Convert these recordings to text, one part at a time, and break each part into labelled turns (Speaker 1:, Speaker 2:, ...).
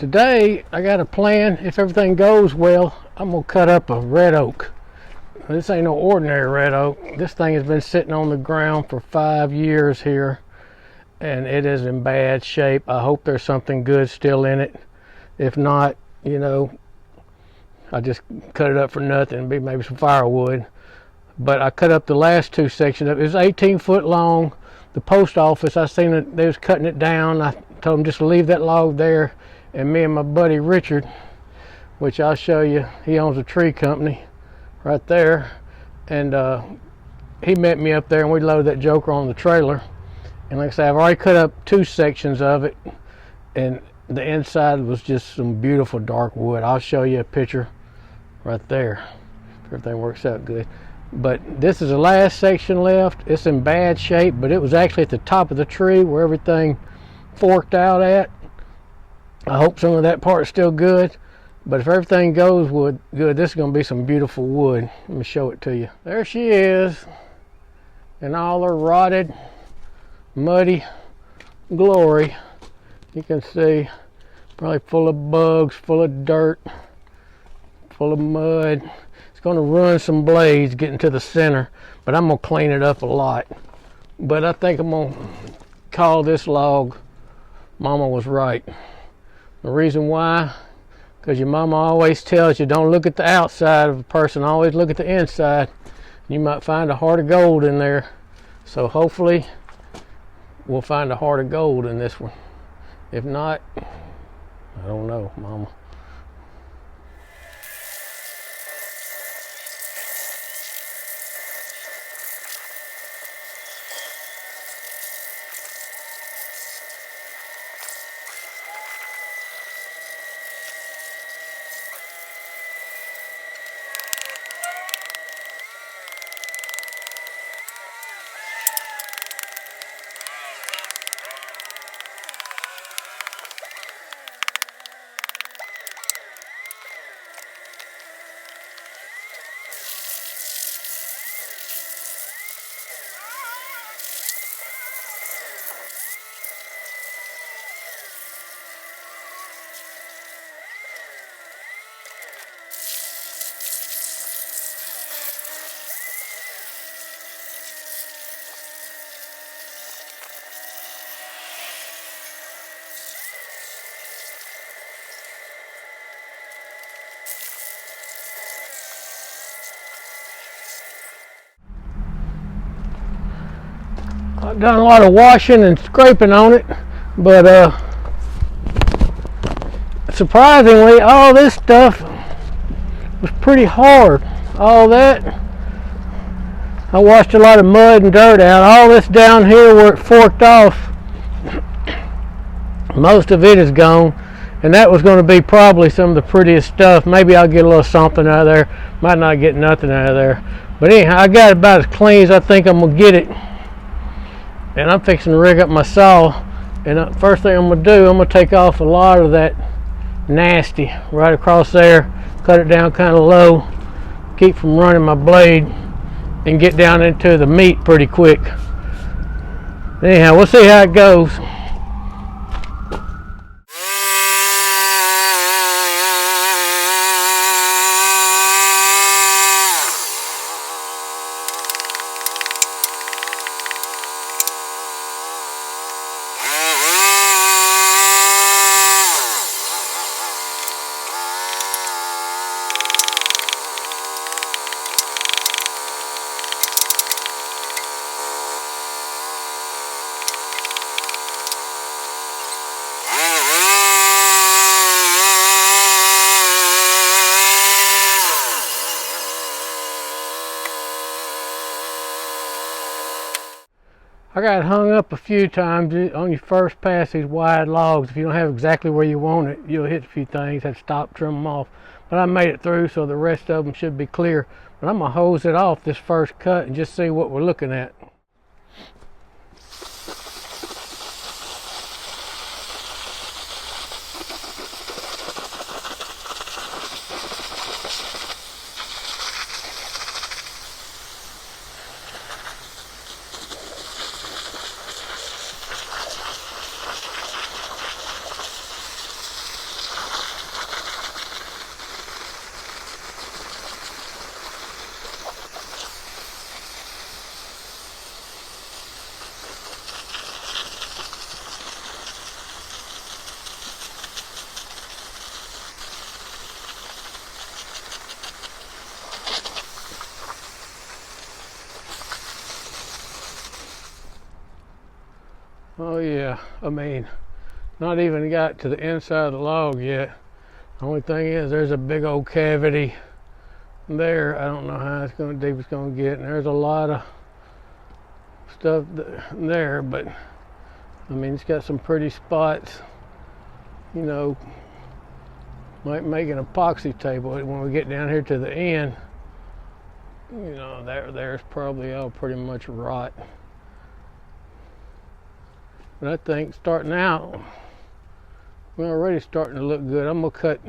Speaker 1: Today I got a plan. If everything goes well, I'm gonna cut up a red oak. This ain't no ordinary red oak. This thing has been sitting on the ground for 5 years here, and it is in bad shape. I hope there's something good still in it. If not, you know, I just cut it up for nothing. Maybe some firewood. But I cut up the last 2 sections. It was 18 foot long. The post office, I seen it, they was cutting it down. I told them just to leave that log there. And me and my buddy Richard, which I'll show you, he owns a tree company right there, and he met me up there and we loaded that joker on the trailer. And like I said, I've already cut up 2 sections of it, and the inside was just some beautiful dark wood. I'll show you a picture right there if everything works out good. But this is the last section left. It's in bad shape, but it was actually at the top of the tree where everything forked out at. I hope some of that part's still good, but if everything goes good, this is going to be some beautiful wood. Let me show it to you. There she is in all her rotted, muddy glory. You can see probably full of bugs, full of dirt, full of mud. It's going to ruin some blades getting to the center, but I'm going to clean it up a lot. But I think I'm going to call this log Mama Was Right. The reason why, because your mama always tells you don't look at the outside of a person, always look at the inside. You might find a heart of gold in there. So hopefully we'll find a heart of gold in this one. If not, I don't know, Mama. I've done a lot of washing and scraping on it, but surprisingly, all this stuff was pretty hard. All that, I washed a lot of mud and dirt out. All this down here where it forked off, most of it is gone, and that was going to be probably some of the prettiest stuff. Maybe I'll get a little something out of there. Might not get nothing out of there, but anyhow, I got it about as clean as I think I'm gonna get it. And I'm fixing to rig up my saw, and first thing I'm going to do, I'm going to take off a lot of that nasty right across there, cut it down kind of low, keep from running my blade, and get down into the meat pretty quick. Anyhow, we'll see how it goes. I got hung up a few times on your first pass these wide logs. If you don't have exactly where you want it, you'll hit a few things, have to stop, trim them off. But I made it through, so the rest of them should be clear. But I'm gonna hose it off this first cut and just see what we're looking at. Oh yeah, I mean, not even got to the inside of the log yet. The only thing is there's a big old cavity there. I don't know how deep it's going to get, and there's a lot of stuff there, but I mean, it's got some pretty spots. You know, might make an epoxy table when we get down here to the end. You know, there's probably all pretty much rot. But I think starting out, we're already starting to look good. I'm gonna cut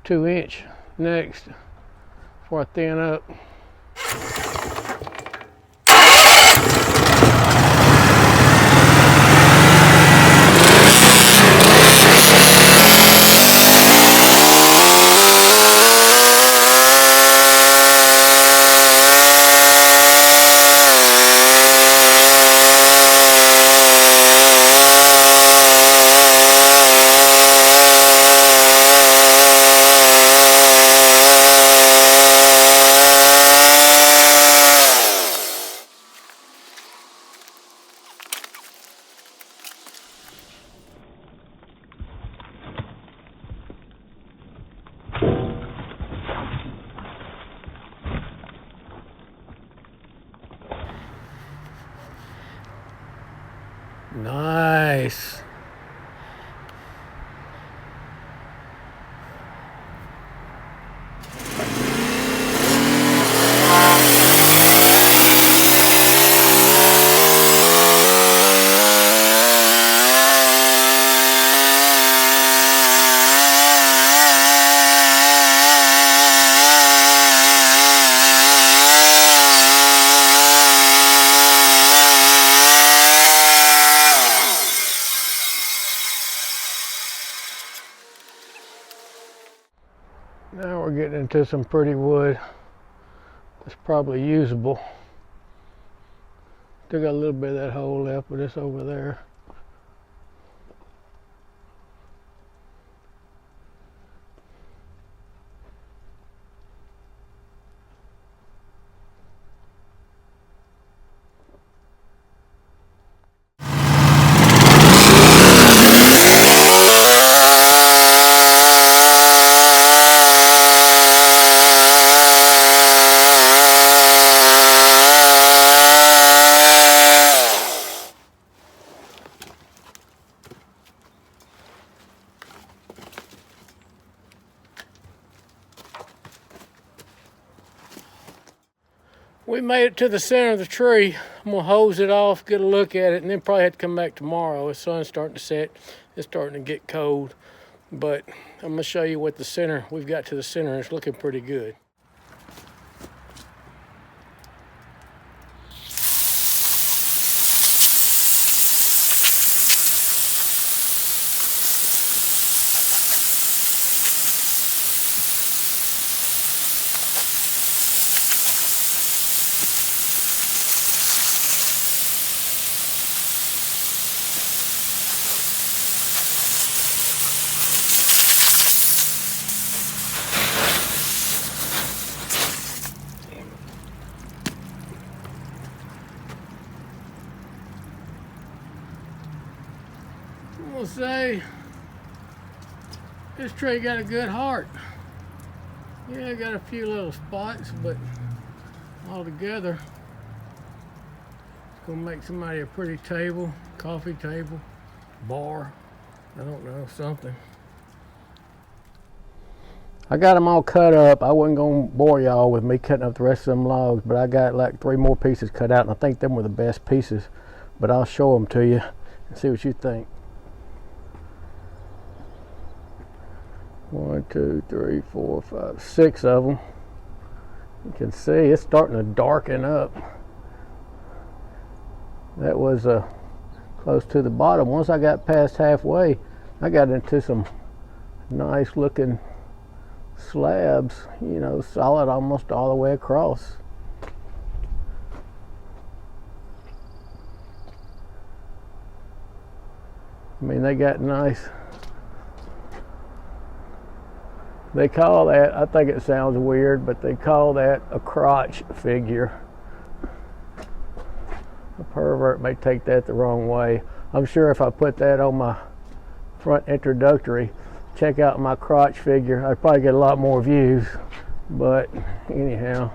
Speaker 1: 2-inch next before I thin up. Nice. Now we're getting into some pretty wood that's probably usable. Still got a little bit of that hole left, but it's over there. We made it to the center of the tree. I'm gonna hose it off, get a look at it, and then probably have to come back tomorrow. The sun's starting to set. It's starting to get cold. But I'm gonna show you what we've got to the center. It's looking pretty good. I'm gonna say this tree got a good heart. Yeah, got a few little spots, but altogether it's gonna make somebody a pretty table, coffee table, bar, I don't know, something. I got them all cut up. I wasn't gonna bore y'all with me cutting up the rest of them logs, but I got like 3 more pieces cut out, and I think them were the best pieces. But I'll show them to you and see what you think. 1, 2, 3, 4, 5, 6 of them. You can see it's starting to darken up. That was close to the bottom. Once I got past halfway, I got into some nice looking slabs, you know, solid almost all the way across. I mean, they got nice. They call that, I think it sounds weird, but they call that a crotch figure. A pervert may take that the wrong way. I'm sure if I put that on my front introductory, check out my crotch figure, I'd probably get a lot more views. But anyhow,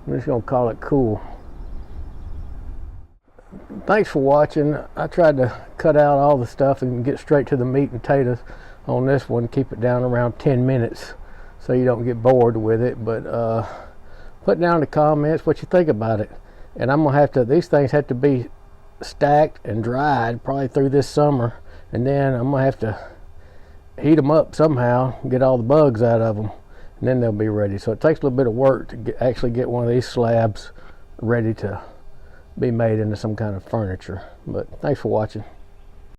Speaker 1: I'm just gonna call it cool. Thanks for watching. I tried to cut out all the stuff and get straight to the meat and potatoes on this one, keep it down around 10 minutes so you don't get bored with it. But put down in the comments what you think about it. And I'm gonna have to, these things have to be stacked and dried probably through this summer, and then I'm gonna have to heat them up somehow, get all the bugs out of them, and then they'll be ready. So it takes a little bit of work to actually get one of these slabs ready to be made into some kind of furniture. But thanks for watching.